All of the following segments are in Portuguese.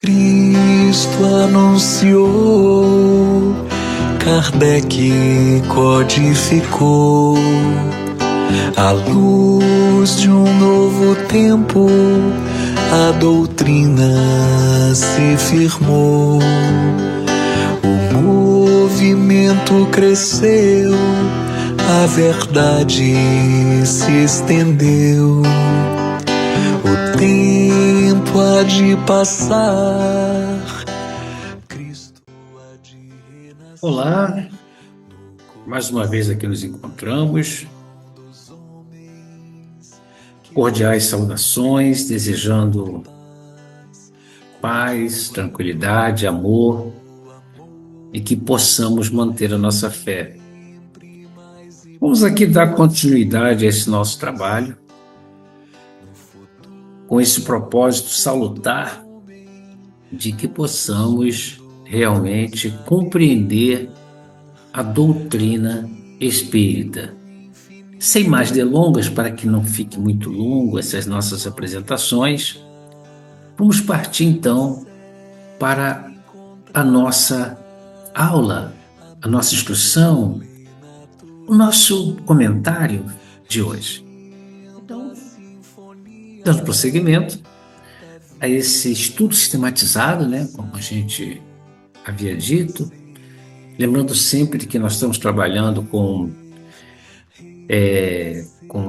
Cristo anunciou, Kardec codificou, à luz de um novo tempo, a doutrina se firmou. O movimento cresceu, a verdade se estendeu. O tempo há de passar, Cristo há de renascer. Olá, mais uma vez aqui nos encontramos. Cordiais saudações, desejando paz, tranquilidade, amor e que possamos manter a nossa fé. Vamos aqui dar continuidade a esse nosso trabalho com esse propósito salutar de que possamos realmente compreender a doutrina espírita. Sem mais delongas, para que não fique muito longo essas nossas apresentações, vamos partir então para a nossa aula, a nossa instrução, o nosso comentário de hoje. Então, dando prosseguimento a esse estudo sistematizado, como a gente havia dito, lembrando sempre que nós estamos trabalhando com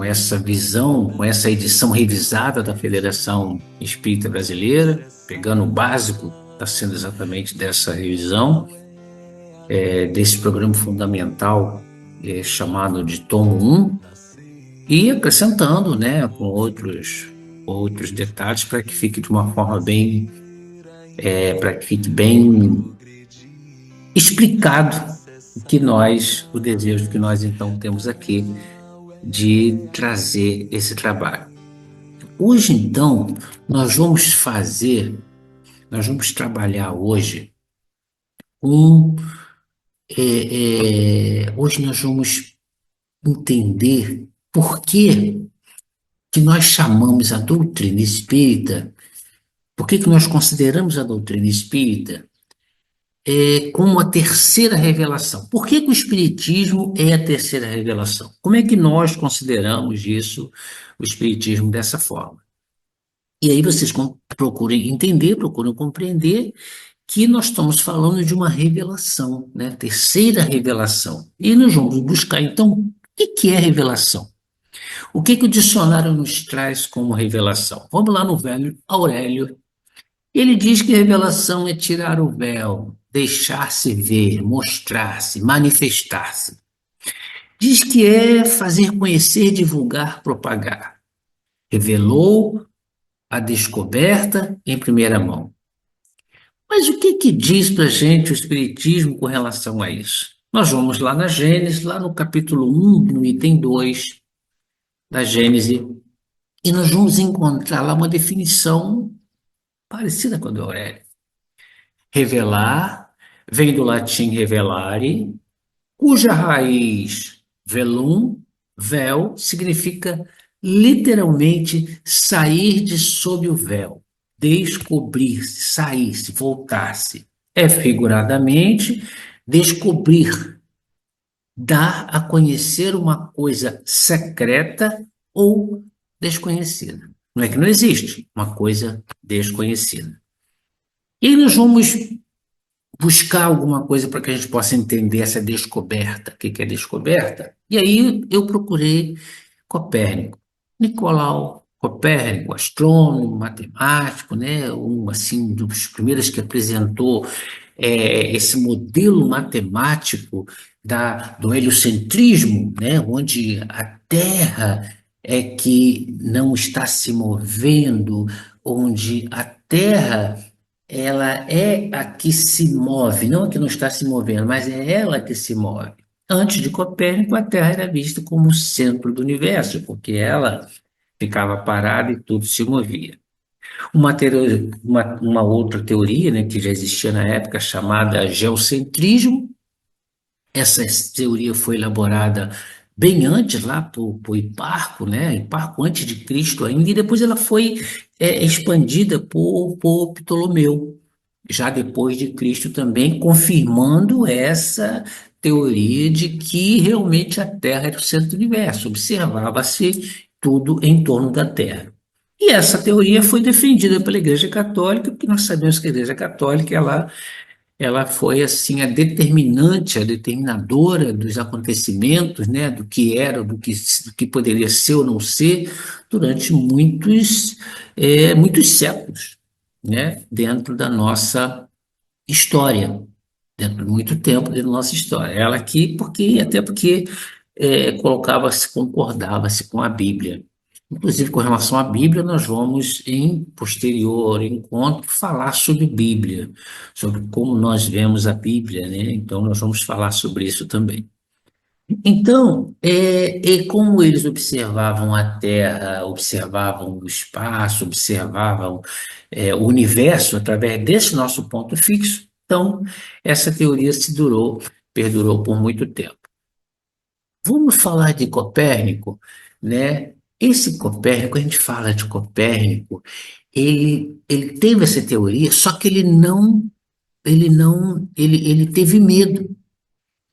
essa visão, com essa edição revisada da Federação Espírita Brasileira, pegando o básico, está sendo exatamente dessa revisão, desse programa fundamental chamado de Tomo 1, e acrescentando com outros detalhes para que fique de uma forma bem, para que fique bem explicado o desejo que nós então temos aqui de trazer esse trabalho. Hoje então nós vamos trabalhar hoje hoje nós vamos entender por que nós chamamos a doutrina espírita, por que nós consideramos a doutrina espírita como a terceira revelação. Por que o Espiritismo é a terceira revelação? Como é que nós consideramos isso, o Espiritismo, dessa forma? E aí vocês procurem compreender que nós estamos falando de uma revelação, terceira revelação. E nós vamos buscar, então, o que é revelação? O que o dicionário nos traz como revelação? Vamos lá no velho Aurélio. Ele diz que revelação é tirar o véu, deixar-se ver, mostrar-se, manifestar-se. Diz que é fazer conhecer, divulgar, propagar. Revelou a descoberta em primeira mão. Mas o que diz para a gente o Espiritismo com relação a isso? Nós vamos lá na Gênesis, lá no capítulo 1, no item 2 da Gênesis, e nós vamos encontrar lá uma definição parecida com a do Aurélio. Revelar vem do latim revelare, cuja raiz velum, véu, significa literalmente sair de sob o véu, descobrir-se, sair-se, voltar-se. É figuradamente descobrir, dar a conhecer uma coisa secreta ou desconhecida. Não é que não existe, uma coisa desconhecida. E aí nós vamos buscar alguma coisa para que a gente possa entender essa descoberta. O que é descoberta? E aí eu procurei Copérnico. Nicolau Copérnico, astrônomo, matemático, um assim, dos primeiros que apresentou esse modelo matemático do heliocentrismo, onde a Terra é que não está se movendo, onde a Terra ela é a que se move, não a que não está se movendo, mas é ela que se move. Antes de Copérnico, a Terra era vista como o centro do universo, porque ela ficava parada e tudo se movia. Uma outra teoria, que já existia na época, chamada geocentrismo. Essa teoria foi elaborada bem antes, lá por Hiparco, Hiparco antes de Cristo ainda, e depois ela foi expandida por Ptolomeu. já depois de Cristo também, confirmando essa teoria de que realmente a Terra era o centro do universo, observava-se tudo em torno da Terra. E essa teoria foi defendida pela Igreja Católica, porque nós sabemos que a Igreja Católica ela foi assim a determinante, a determinadora dos acontecimentos, né, do que era, do que poderia ser ou não ser, durante muitos séculos, né, dentro da nossa história, dentro de muito tempo dentro da nossa história. Ela aqui, até porque colocava-se, concordava-se com a Bíblia. Inclusive, com relação à Bíblia, nós vamos, em posterior encontro, falar sobre Bíblia, sobre como nós vemos a Bíblia, né? Então, nós vamos falar sobre isso também. Então, e como eles observavam a Terra, observavam o espaço, observavam o universo através desse nosso ponto fixo, então essa teoria perdurou por muito tempo. Vamos falar de Copérnico, né? Esse Copérnico, a gente fala de Copérnico, ele teve essa teoria, só que ele teve medo.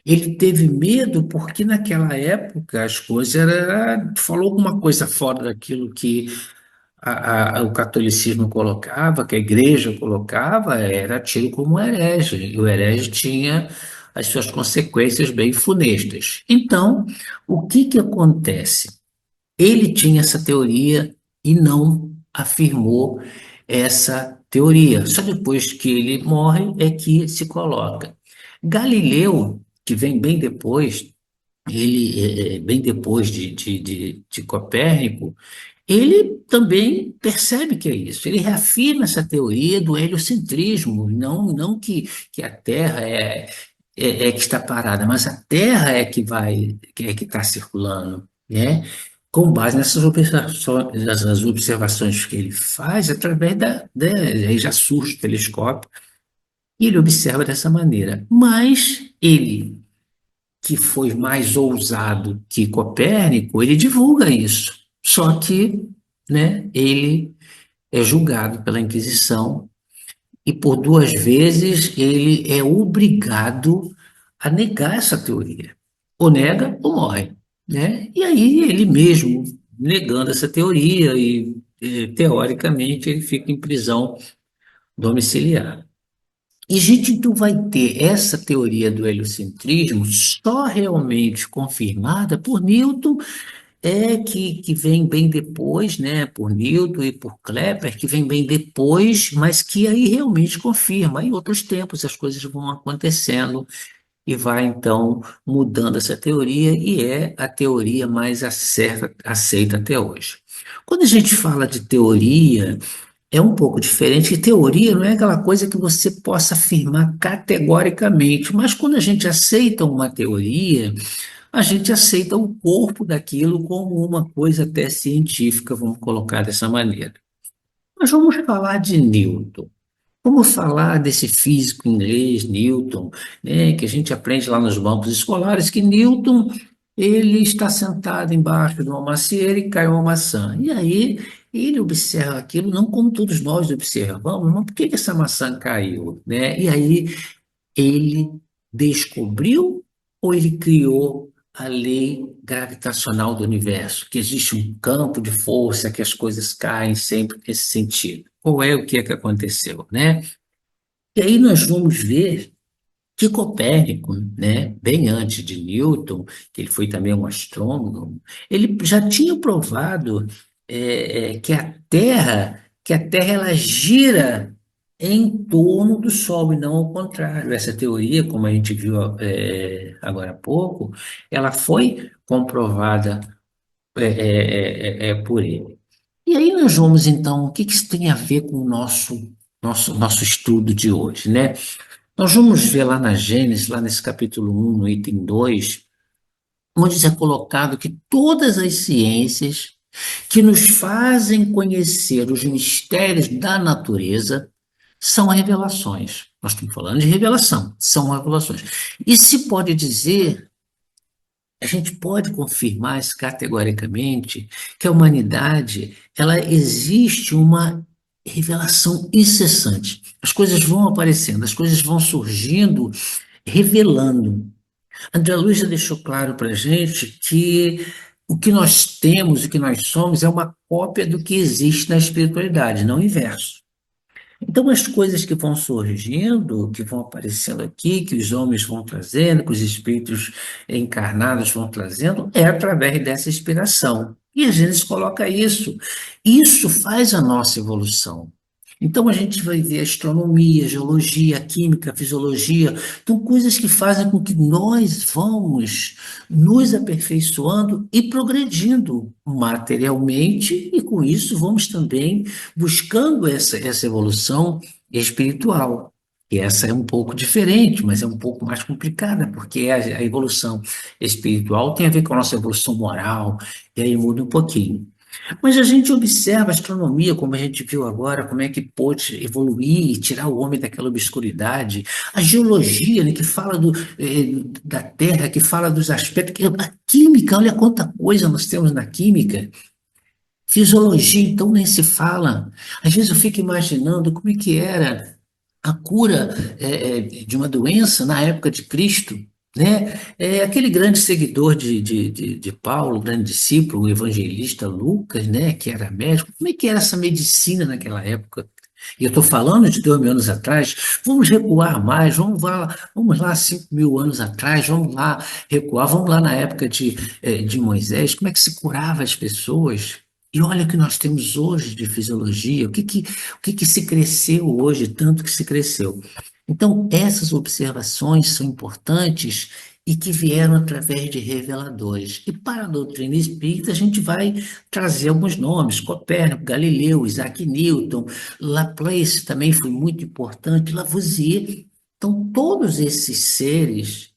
Ele teve medo porque naquela época as coisas falou alguma coisa fora daquilo que o catolicismo colocava, que a igreja colocava, era tido como herege, e o herege tinha as suas consequências bem funestas. Então, o que que acontece? Ele tinha essa teoria e não afirmou essa teoria. Só depois que ele morre é que se coloca. Galileu, que vem bem depois, bem depois de Copérnico, ele também percebe que é isso. Ele reafirma essa teoria do heliocentrismo, não que a Terra que está parada, mas a Terra é que que está circulando, né? Com base nessas observações que ele faz através aí já surge o telescópio e ele observa dessa maneira. Mas ele, que foi mais ousado que Copérnico, ele divulga isso. Só que, né, ele é julgado pela Inquisição e por duas vezes ele é obrigado a negar essa teoria. Ou nega ou morre, né? E aí ele mesmo negando essa teoria teoricamente ele fica em prisão domiciliar. E a gente então vai ter essa teoria do heliocentrismo só realmente confirmada por Newton, que vem bem depois, né, por Newton e por Kepler, que vem bem depois, mas que aí realmente confirma. Em outros tempos as coisas vão acontecendo e vai então mudando essa teoria e é a teoria mais aceita até hoje. Quando a gente fala de teoria, é um pouco diferente, que teoria não é aquela coisa que você possa afirmar categoricamente, mas quando a gente aceita uma teoria, a gente aceita o corpo daquilo como uma coisa até científica, vamos colocar dessa maneira. Mas vamos falar de Newton. Vamos falar desse físico inglês, Newton, né, que a gente aprende lá nos bancos escolares, que Newton ele está sentado embaixo de uma macieira e cai uma maçã. E aí ele observa aquilo não como todos nós observamos, mas por que que essa maçã caiu, né? E aí ele descobriu ou ele criou a lei gravitacional do universo, que existe um campo de força, que as coisas caem sempre nesse sentido. Ou é o que é que aconteceu, né? E aí nós vamos ver que Copérnico, né, bem antes de Newton, que ele foi também um astrônomo, ele já tinha provado que a Terra ela gira em torno do Sol e não ao contrário. Essa teoria, como a gente viu agora há pouco, ela foi comprovada por ele. E aí nós vamos então, o que que isso tem a ver com o nosso estudo de hoje, né? Nós vamos ver lá na Gênesis, lá nesse capítulo 1, no item 2, onde é colocado que todas as ciências que nos fazem conhecer os mistérios da natureza são revelações. Nós estamos falando de revelação, são revelações. E se pode dizer, a gente pode confirmar isso categoricamente, que a humanidade, ela existe uma revelação incessante. As coisas vão aparecendo, as coisas vão surgindo, revelando. André Luiz já deixou claro para a gente que o que nós temos, o que nós somos, é uma cópia do que existe na espiritualidade, não o inverso. Então, as coisas que vão surgindo, que vão aparecendo aqui, que os homens vão trazendo, que os espíritos encarnados vão trazendo, é através dessa inspiração. E a gente coloca isso. Isso faz a nossa evolução. Então, a gente vai ver astronomia, geologia, química, fisiologia, então, coisas que fazem com que nós vamos nos aperfeiçoando e progredindo materialmente, e com isso vamos também buscando essa evolução espiritual. E essa é um pouco diferente, mas é um pouco mais complicada, porque a evolução espiritual tem a ver com a nossa evolução moral, e aí muda um pouquinho. Mas a gente observa a astronomia, como a gente viu agora, como é que pôde evoluir e tirar o homem daquela obscuridade. A geologia, né, que fala da Terra, que fala dos aspectos. A química, olha quanta coisa nós temos na química. Fisiologia, então, nem se fala. Às vezes eu fico imaginando como é que era a cura de uma doença na época de Cristo, né? Aquele grande seguidor de Paulo, grande discípulo, o evangelista Lucas, né? Que era médico. Como é que era essa medicina naquela época? E eu estou falando de 2.000 anos atrás. Vamos recuar mais, vamos lá 5.000 anos atrás, vamos lá recuar, vamos lá na época de Moisés, como é que se curava as pessoas? E olha o que nós temos hoje de fisiologia, o que se cresceu hoje, tanto que se cresceu. Então, essas observações são importantes e que vieram através de reveladores. E para a doutrina espírita, a gente vai trazer alguns nomes: Copérnico, Galileu, Isaac Newton, Laplace também foi muito importante, Lavoisier. Então, todos esses seres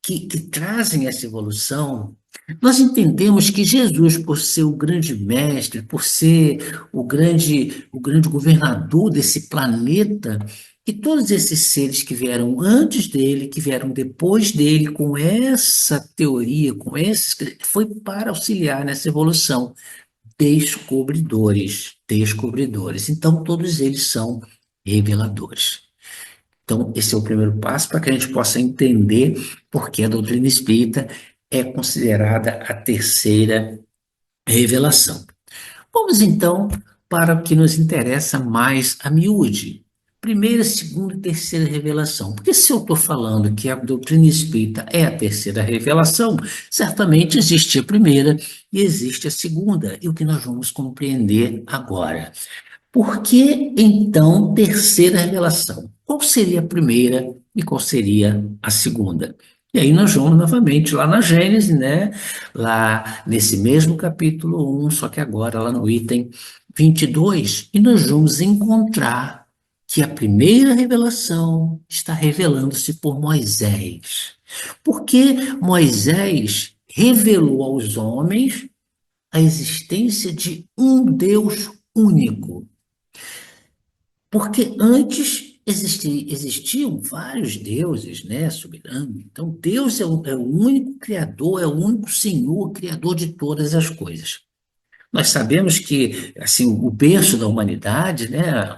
que trazem essa evolução, nós entendemos que Jesus, por ser o grande mestre, por ser o grande governador desse planeta, e todos esses seres que vieram antes dele, que vieram depois dele, com essa teoria, foi para auxiliar nessa evolução. Descobridores, descobridores. Então, todos eles são reveladores. Então, esse é o primeiro passo para que a gente possa entender por que a doutrina espírita é considerada a terceira revelação. Vamos então para o que nos interessa mais a miúde. Primeira, segunda e terceira revelação. Porque se eu estou falando que a doutrina espírita é a terceira revelação, certamente existe a primeira e existe a segunda, e o que nós vamos compreender agora. Por que, então, terceira revelação? Qual seria a primeira e qual seria a segunda? E aí nós vamos novamente lá na Gênesis, né? Lá nesse mesmo capítulo 1, só que agora lá no item 22, e nós vamos encontrar que a primeira revelação está revelando-se por Moisés. Porque Moisés revelou aos homens a existência de um Deus único. Porque antes existiam vários deuses, né, soberanos. Então, Deus é o único Criador, é o único Senhor, Criador de todas as coisas. Nós sabemos que, assim, o berço da humanidade, né,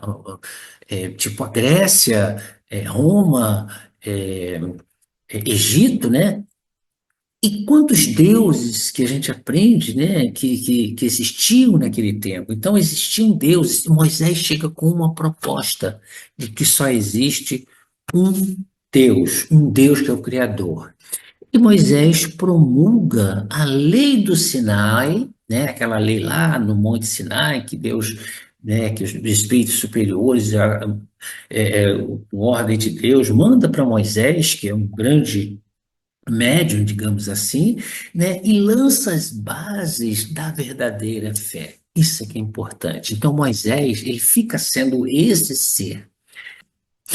tipo a Grécia, Roma, Egito, né, e quantos deuses que a gente aprende, né, que existiam naquele tempo? Então, existiam deuses, e Moisés chega com uma proposta de que só existe um Deus que é o Criador. E Moisés promulga a lei do Sinai, né, aquela lei lá no Monte Sinai, que Deus, né, que os espíritos superiores, a ordem de Deus, manda para Moisés, que é um grande médium, digamos assim, né, e lança as bases da verdadeira fé. Isso é que é importante. Então, Moisés, ele fica sendo esse ser.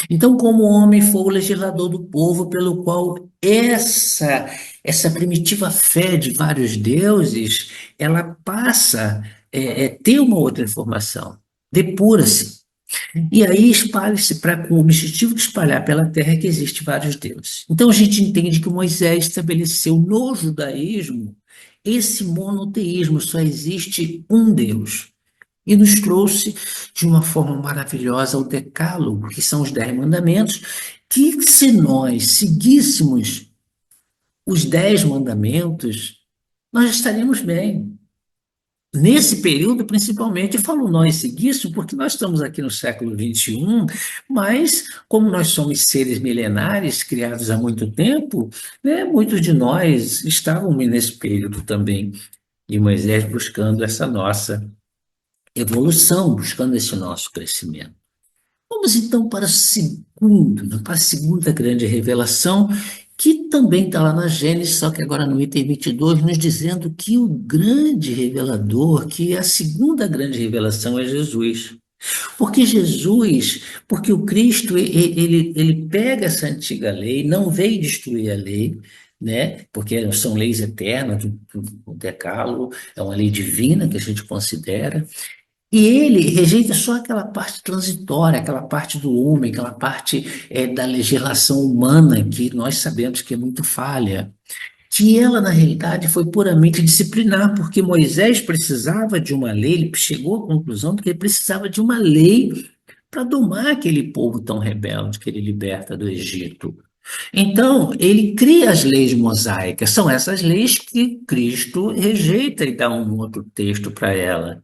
Então, como homem, foi o legislador do povo, pelo qual essa primitiva fé de vários deuses, ela passa a ter uma outra informação, depura-se. E aí espalha-se com o objetivo de espalhar pela terra que existem vários deuses. Então a gente entende que Moisés estabeleceu no judaísmo esse monoteísmo, só existe um Deus. e nos trouxe de uma forma maravilhosa o Decálogo, que são os 10 mandamentos, que se nós seguíssemos os 10 mandamentos, nós estaríamos bem. Nesse período, principalmente, eu falo nós seguíssemos, porque nós estamos aqui no século XXI, mas como nós somos seres milenares, criados há muito tempo, né, muitos de nós estavam nesse período também, e Moisés buscando essa nossa evolução, buscando esse nosso crescimento. Vamos então para o segundo, né, para a segunda grande revelação, que também está lá na Gênesis, só que agora no item 22, nos dizendo que o grande revelador, que a segunda grande revelação é Jesus. Porque Jesus, porque o Cristo, ele pega essa antiga lei, não veio destruir a lei, né? Porque são leis eternas, o Decálogo é uma lei divina que a gente considera, e ele rejeita só aquela parte transitória, aquela parte do homem, aquela parte da legislação humana que nós sabemos que é muito falha. Que ela, na realidade, foi puramente disciplinar, porque Moisés precisava de uma lei, ele chegou à conclusão de que ele precisava de uma lei para domar aquele povo tão rebelde que ele liberta do Egito. Então, ele cria as leis mosaicas, são essas leis que Cristo rejeita e dá um outro texto para ela.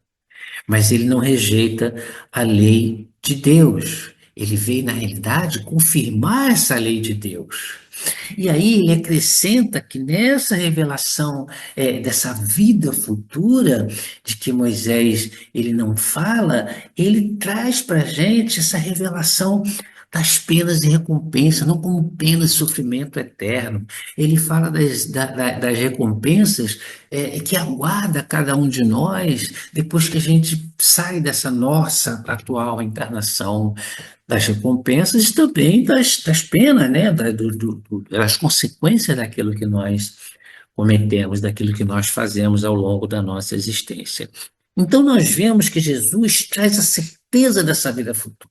Mas ele não rejeita a lei de Deus. Ele veio, na realidade, confirmar essa lei de Deus. E aí ele acrescenta que nessa revelação dessa vida futura, de que Moisés ele não fala, ele traz para a gente essa revelação das penas e recompensas, não como pena e sofrimento eterno. Ele fala das recompensas que aguarda cada um de nós depois que a gente sai dessa nossa atual encarnação, das recompensas e também das penas, né? Das consequências daquilo que nós cometemos, daquilo que nós fazemos ao longo da nossa existência. Então, nós vemos que Jesus traz a certeza dessa vida futura.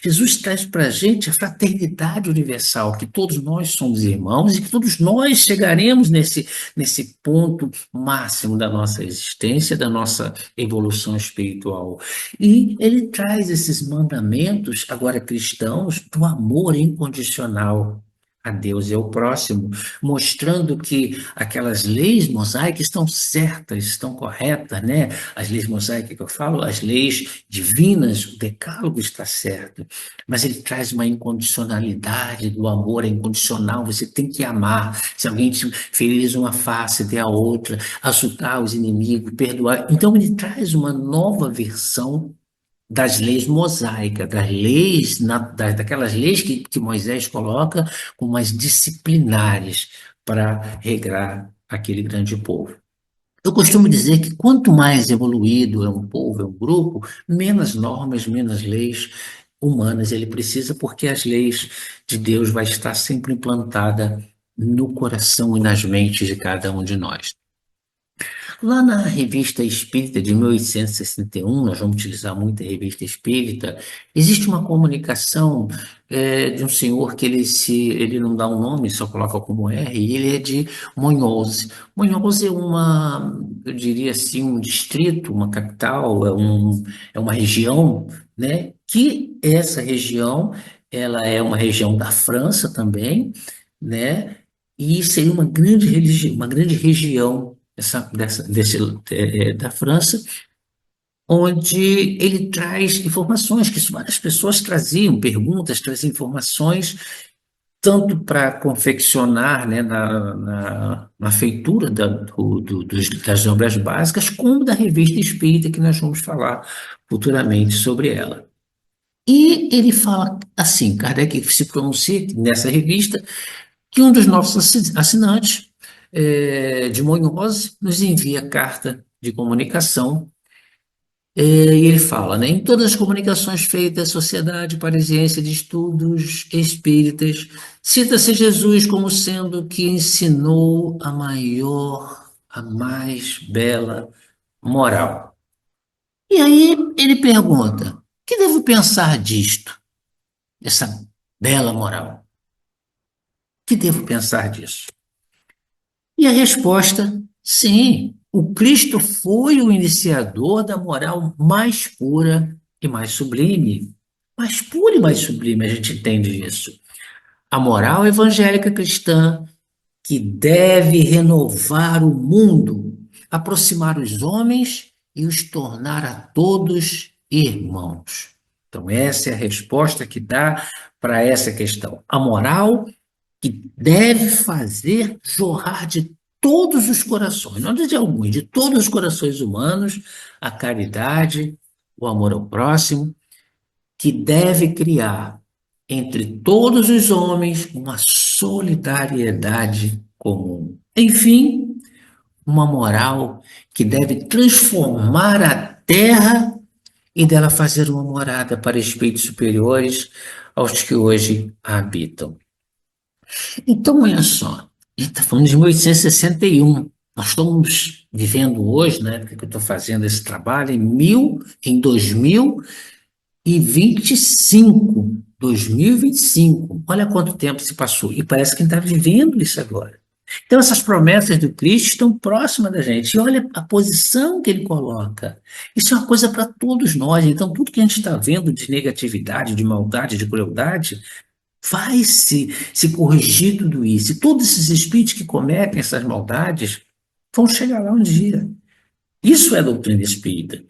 Jesus traz para a gente a fraternidade universal, que todos nós somos irmãos e que todos nós chegaremos nesse ponto máximo da nossa existência, da nossa evolução espiritual. E ele traz esses mandamentos, agora cristãos, do amor incondicional a Deus e ao próximo, mostrando que aquelas leis mosaicas estão certas, estão corretas, né? As leis mosaicas que eu falo, as leis divinas, o decálogo está certo, mas ele traz uma incondicionalidade do amor, é incondicional, você tem que amar. Se alguém te ferir uma face, dê a outra, ajudar os inimigos, perdoar. Então ele traz uma nova versão das leis mosaicas, das leis, daquelas leis que Moisés coloca como as disciplinares para regrar aquele grande povo. Eu costumo dizer que quanto mais evoluído é um povo, é um grupo, menos normas, menos leis humanas ele precisa, porque as leis de Deus vai estar sempre implantada no coração e nas mentes de cada um de nós. Lá na Revista Espírita de 1861, nós vamos utilizar muito a Revista Espírita, existe uma comunicação de um senhor que ele não dá um nome, só coloca como R, e ele é de Monhose. Monhose é eu diria assim, um distrito, uma capital, é uma região, né, que essa região, ela é uma região da França também, né, e seria uma grande região da França, onde ele traz informações que várias pessoas traziam, perguntas, traziam informações, tanto para confeccionar, né, na feitura das obras básicas, como da revista espírita, que nós vamos falar futuramente sobre ela. E ele fala assim, Kardec se pronuncia nessa revista, que um dos nossos assinantes, de Monhose, nos envia carta de comunicação, e ele fala, né, em todas as comunicações feitas à Sociedade Parisiense de Estudos Espíritas, cita-se Jesus como sendo que ensinou a maior, a mais bela moral. E aí ele pergunta, o que devo pensar disto, dessa bela moral? O que devo pensar disso? E a resposta Sim, o Cristo foi o iniciador da moral mais pura e mais sublime. Mais pura e mais sublime, a gente entende isso. A moral evangélica cristã que deve renovar o mundo, aproximar os homens e os tornar a todos irmãos. Então, essa é a resposta que dá para essa questão. A moral que deve fazer jorrar de todos os corações, não de alguns, de todos os corações humanos, a caridade, o amor ao próximo, que deve criar entre todos os homens uma solidariedade comum. Enfim, uma moral que deve transformar a terra e dela fazer uma morada para espíritos superiores aos que hoje a habitam. Então, olha só, a gente está falando de 1861. Nós estamos vivendo hoje, na época que eu estou fazendo esse trabalho, em 2025. 2025. Olha quanto tempo se passou. E parece que a gente está vivendo isso agora. Então, essas promessas do Cristo estão próximas da gente. E olha a posição que ele coloca. Isso é uma coisa para todos nós. Então, tudo que a gente está vendo de negatividade, de maldade, de crueldade, vai se corrigir tudo isso. E todos esses espíritos que cometem essas maldades vão chegar lá um dia. Isso é a doutrina espírita.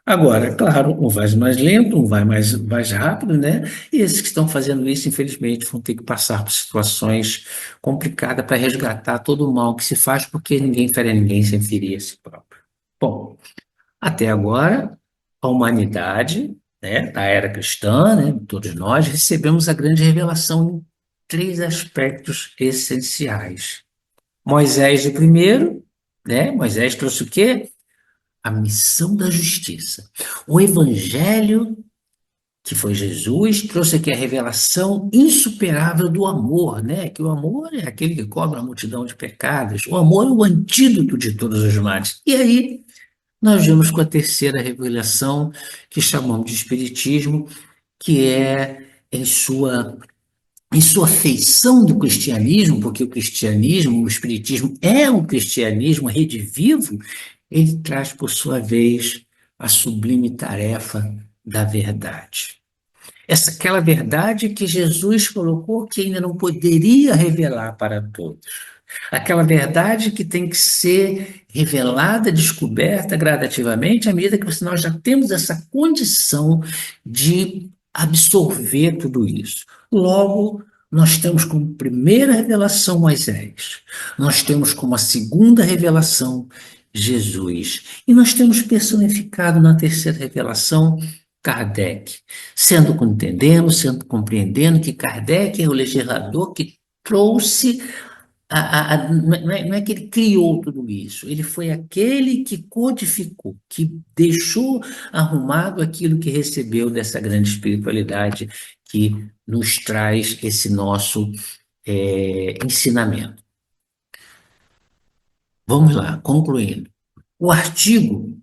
Agora, claro, um vai mais lento, um vai mais rápido, né? E esses que estão fazendo isso, infelizmente, vão ter que passar por situações complicadas para resgatar todo o mal que se faz, porque ninguém fere a ninguém sem ferir a si próprio. Bom, até agora, a humanidade, né, da era cristã, né, todos nós, recebemos a grande revelação em três aspectos essenciais. Moisés de primeiro, né? Moisés trouxe o quê? A missão da justiça. O evangelho, que foi Jesus, trouxe aqui a revelação insuperável do amor, né? Que o amor é aquele que cobre a multidão de pecados. O amor é o antídoto de todos os males. E aí, nós vemos com a terceira revelação, que chamamos de Espiritismo, que é em sua feição do cristianismo, porque o cristianismo, o espiritismo é um cristianismo redivivo, ele traz, por sua vez, a sublime tarefa da verdade. Aquela verdade que Jesus colocou que ainda não poderia revelar para todos. Aquela verdade que tem que ser revelada, descoberta gradativamente, à medida que nós já temos essa condição de absorver tudo isso. Logo, nós temos como primeira revelação Moisés, nós temos como a segunda revelação Jesus, e nós temos personificado na terceira revelação Kardec, sendo compreendendo que Kardec é o legislador que trouxe não é que ele criou tudo isso, ele foi aquele que codificou, que deixou arrumado aquilo que recebeu dessa grande espiritualidade que nos traz esse nosso ensinamento. Vamos lá, concluindo. O Antigo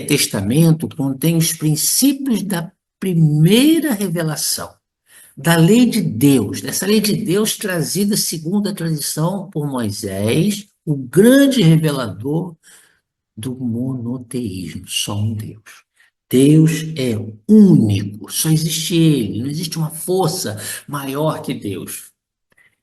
Testamento contém os princípios da primeira revelação, da lei de Deus, dessa lei de Deus trazida segundo a tradição por Moisés, o grande revelador do monoteísmo, só um Deus. Deus é único, só existe Ele, não existe uma força maior que Deus.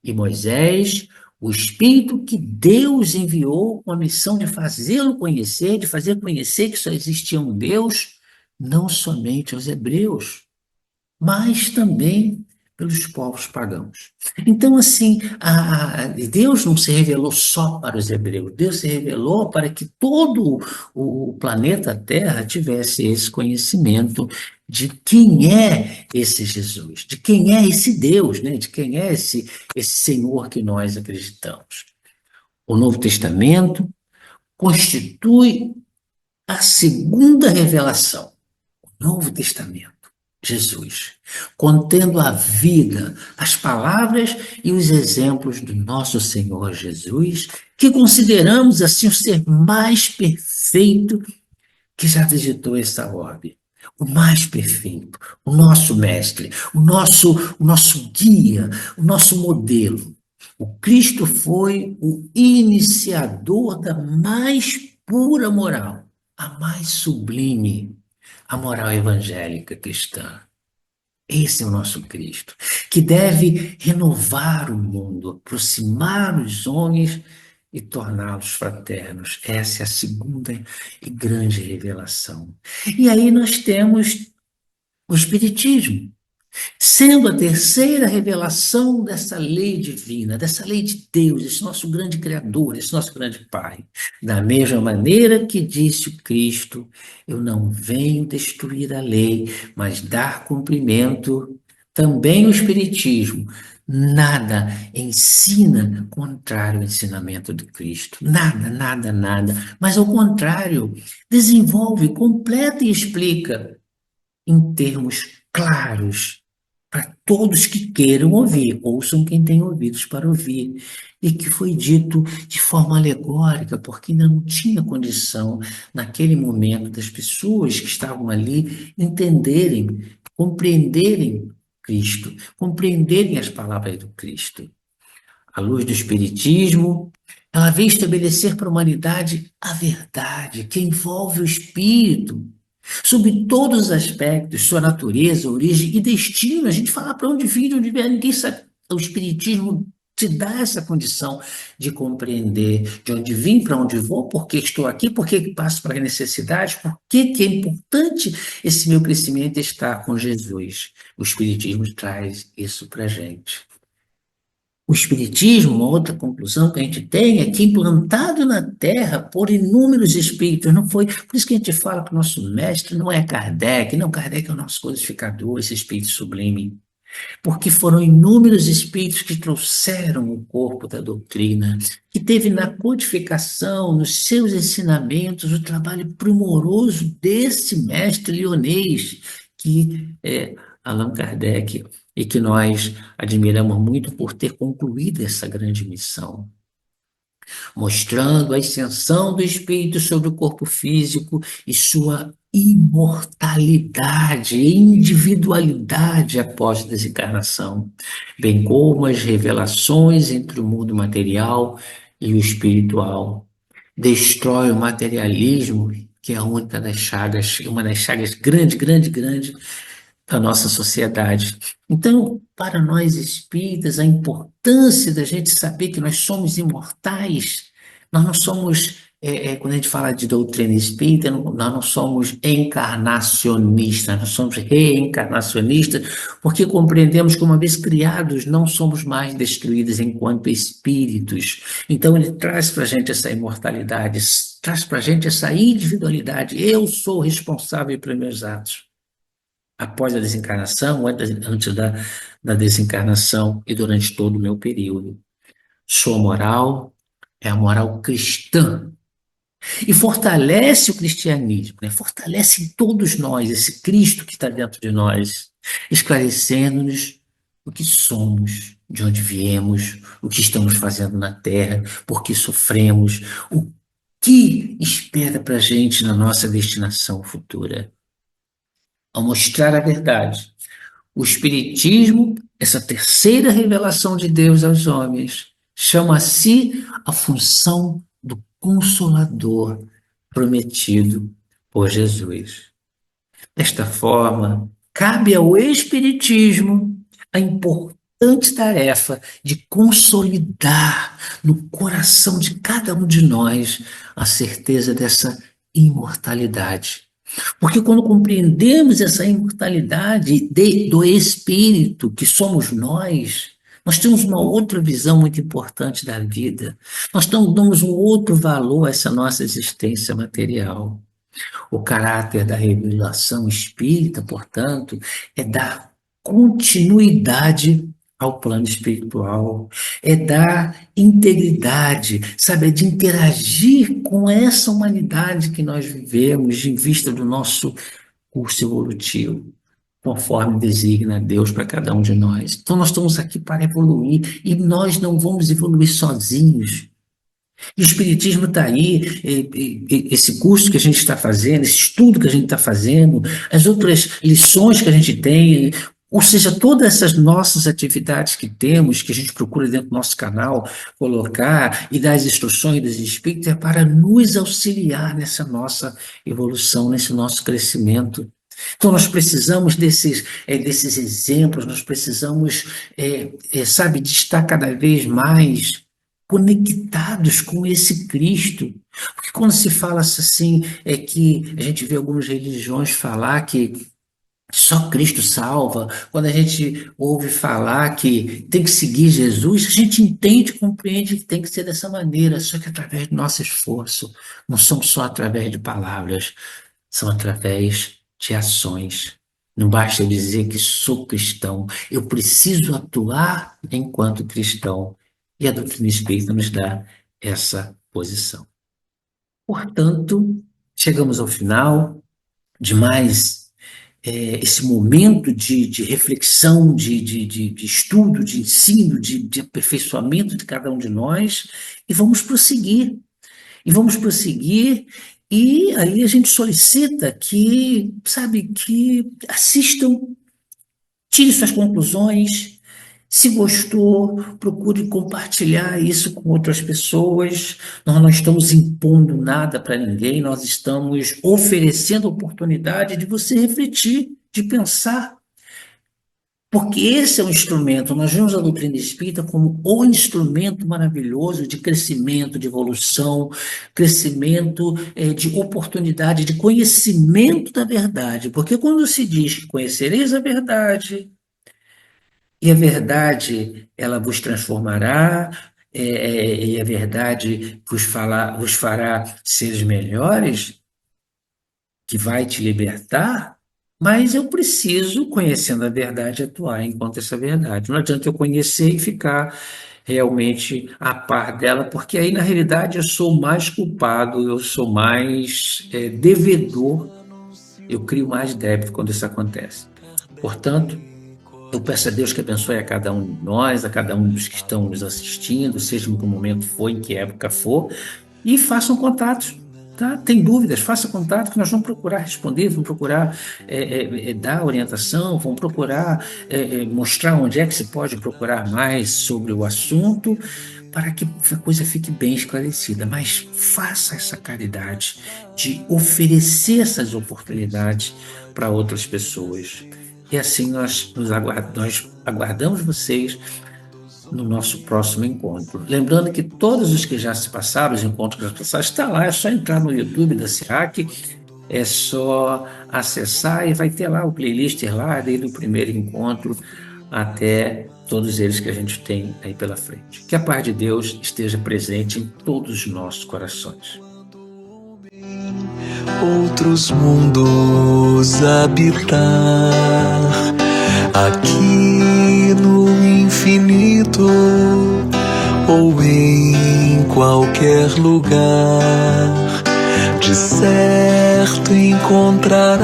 E Moisés, o Espírito que Deus enviou com a missão de fazê-lo conhecer, de fazer conhecer que só existia um Deus, não somente aos hebreus, mas também pelos povos pagãos. Então, assim, Deus não se revelou só para os hebreus, Deus se revelou para que todo o planeta Terra tivesse esse conhecimento de quem é esse Jesus, de quem é esse Deus, né? De quem é esse Senhor que nós acreditamos. O Novo Testamento constitui a segunda revelação, o Novo Testamento. Jesus, contendo a vida, as palavras e os exemplos do nosso Senhor Jesus, que consideramos assim o ser mais perfeito que já visitou essa orbe. O mais perfeito, o nosso mestre, o nosso guia, o nosso modelo. O Cristo foi o iniciador da mais pura moral, a mais sublime, a moral evangélica cristã. Esse é o nosso Cristo, que deve renovar o mundo, aproximar os homens e torná-los fraternos. Essa é a segunda e grande revelação. E aí nós temos o Espiritismo, sendo a terceira revelação dessa lei divina, dessa lei de Deus, esse nosso grande Criador, esse nosso grande Pai. Da mesma maneira que disse o Cristo, eu não venho destruir a lei, mas dar cumprimento. Também o Espiritismo nada ensina contrário ao ensinamento do Cristo. Nada, nada, nada. Mas, ao contrário, desenvolve, completa e explica em termos claros para todos que queiram ouvir, ouçam quem tem ouvidos para ouvir, e que foi dito de forma alegórica, porque ainda não tinha condição, naquele momento, das pessoas que estavam ali entenderem, compreenderem Cristo, compreenderem as palavras do Cristo. A luz do Espiritismo, ela veio estabelecer para a humanidade a verdade que envolve o espírito, sob todos os aspectos, sua natureza, origem e destino. A gente fala para onde vir, de onde vier, ninguém sabe. O Espiritismo te dá essa condição de compreender de onde vim, para onde vou, por que estou aqui, por que passo para necessidades, por que é importante esse meu crescimento estar com Jesus. O Espiritismo traz isso para a gente. O Espiritismo, uma outra conclusão que a gente tem é que implantado na Terra por inúmeros espíritos, não foi, por isso que a gente fala que o nosso mestre não é Kardec, não, Kardec é o nosso codificador, esse espírito sublime, porque foram inúmeros espíritos que trouxeram o corpo da doutrina, que teve na codificação, nos seus ensinamentos, o trabalho primoroso desse mestre lionês, que é Allan Kardec, e que nós admiramos muito por ter concluído essa grande missão, mostrando a ascensão do espírito sobre o corpo físico e sua imortalidade e individualidade após a desencarnação, bem como as revelações entre o mundo material e o espiritual. Destrói o materialismo, que é a única das chagas, uma das chagas grande, grande, grande da nossa sociedade. Então, para nós espíritas, a importância da gente saber que nós somos imortais, nós não somos, quando a gente fala de doutrina espírita, nós não somos encarnacionistas, nós somos reencarnacionistas, porque compreendemos que uma vez criados, não somos mais destruídos enquanto espíritos. Então, ele traz para a gente essa imortalidade, traz para a gente essa individualidade. Eu sou responsável pelos meus atos. Após a desencarnação, antes da desencarnação e durante todo o meu período. Sua moral é a moral cristã. E fortalece o cristianismo, né? Fortalece em todos nós esse Cristo que está dentro de nós, esclarecendo-nos o que somos, de onde viemos, o que estamos fazendo na Terra, por que sofremos, o que espera para a gente na nossa destinação futura. Ao mostrar a verdade, o Espiritismo, essa terceira revelação de Deus aos homens, chama a si a função do Consolador prometido por Jesus. Desta forma, cabe ao Espiritismo a importante tarefa de consolidar no coração de cada um de nós a certeza dessa imortalidade. Porque quando compreendemos essa imortalidade do Espírito, que somos nós temos uma outra visão muito importante da vida. Nós damos um outro valor a essa nossa existência material. O caráter da revelação espírita, portanto, é dar continuidade ao plano espiritual, é dar integridade, sabe, é de interagir com essa humanidade que nós vivemos em vista do nosso curso evolutivo, conforme designa Deus para cada um de nós. Então nós estamos aqui para evoluir e nós não vamos evoluir sozinhos. E o Espiritismo está aí, esse curso que a gente está fazendo, esse estudo que a gente está fazendo, as outras lições que a gente tem, Ou seja, todas essas nossas atividades que temos, que a gente procura dentro do nosso canal colocar e dar as instruções dos espíritos, é para nos auxiliar nessa nossa evolução, nesse nosso crescimento. Então, nós precisamos desses exemplos, nós precisamos, sabe, de estar cada vez mais conectados com esse Cristo. Porque quando se fala assim, é que a gente vê algumas religiões falar que só Cristo salva. Quando a gente ouve falar que tem que seguir Jesus, a gente entende, compreende que tem que ser dessa maneira, só que através do nosso esforço. Não são só através de palavras, são através de ações. Não basta eu dizer que sou cristão, eu preciso atuar enquanto cristão. E a doutrina espírita nos dá essa posição. Portanto, chegamos ao final de mais esse momento de reflexão, de estudo, de ensino, de aperfeiçoamento de cada um de nós, e vamos prosseguir. E vamos prosseguir, e aí a gente solicita que, sabe, que assistam, tire suas conclusões. Se gostou, procure compartilhar isso com outras pessoas. Nós não estamos impondo nada para ninguém, nós estamos oferecendo a oportunidade de você refletir, de pensar. Porque esse é um instrumento, nós vemos a doutrina espírita como o instrumento maravilhoso de crescimento, de evolução, crescimento de oportunidade, de conhecimento da verdade. Porque quando se diz que conhecereis a verdade, e a verdade, ela vos transformará, e a verdade vos fará seres melhores, que vai te libertar, mas eu preciso, conhecendo a verdade, atuar enquanto essa verdade. Não adianta eu conhecer e ficar realmente a par dela, porque aí, na realidade, eu sou mais culpado, eu sou mais devedor, eu crio mais débito quando isso acontece. Portanto, eu peço a Deus que abençoe a cada um de nós, a cada um dos que estão nos assistindo, seja em que momento for, em que época for, e façam contatos, tá? Tem dúvidas, faça contato, que nós vamos procurar responder, vamos procurar dar orientação, vamos procurar mostrar onde é que se pode procurar mais sobre o assunto, para que a coisa fique bem esclarecida. Mas faça essa caridade de oferecer essas oportunidades para outras pessoas. E assim nós aguardamos vocês no nosso próximo encontro. Lembrando que todos os que já se passaram, os encontros já passaram, está lá, é só entrar no YouTube da SEAC, é só acessar e vai ter lá o playlist lá, desde o primeiro encontro até todos eles que a gente tem aí pela frente. Que a paz de Deus esteja presente em todos os nossos corações. Outros mundos habitar, aqui no infinito ou em qualquer lugar, de certo encontrará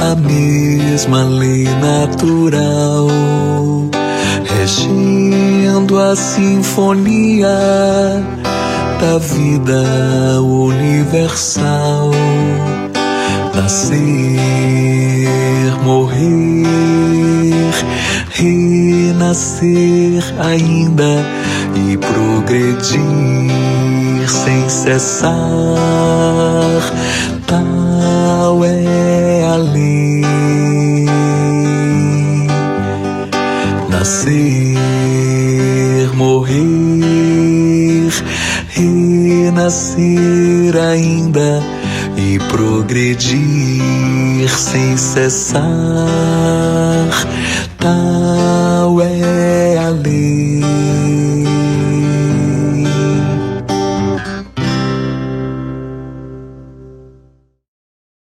a mesma lei natural, regendo a sinfonia da vida universal. Nascer, morrer, renascer ainda e progredir sem cessar. Tal é a lei. Nascer, morrer, renascer ainda e progredir sem cessar. Tá